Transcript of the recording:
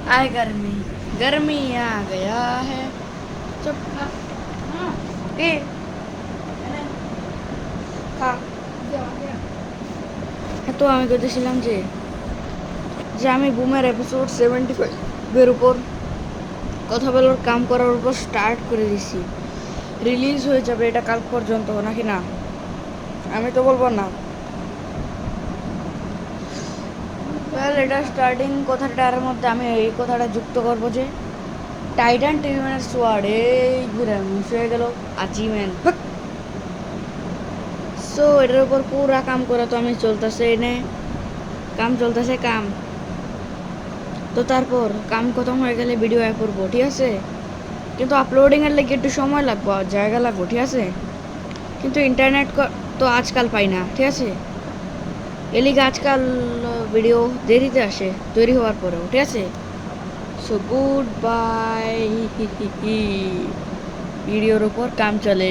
आए गर्मी गर्मी आ गया है चुप ए खा তো আমি কইতেছিলাম যে যে আমি বুমের এপিসোড 75 উপর কথা বলার কাম করার উপর স্টার্ট করে দিছি রিলিজ হয়ে যাবে এটা কাল পর্যন্ত নাকি না আমি তো বলবো না এটা স্টার্টিং কথাটার মধ্যে আমি এই কথাটা যুক্ত করবো যে টাইটান টিমের সোয়ার্ড এই ঘুরে মিস হয়ে গেল আচিভমেন্ট সো এটার উপর পুরা কাম করা তো আমি চলতেছে এনে কাম চলতেছে কাম তো তারপর কাম খতম হয়ে গেলে ভিডিও অ্যাড করবো ঠিক আছে কিন্তু আপলোডিংয়ের লেগে একটু সময় লাগবো জায়গা লাগবো ঠিক আছে কিন্তু ইন্টারনেট তো আজকাল পাই না ঠিক আছে এলিগে আজকাল ভিডিও দেরিতে আসে তৈরি হওয়ার পরেও ঠিক আছে সো গুড বাই ভিডিওর উপর কাম চলে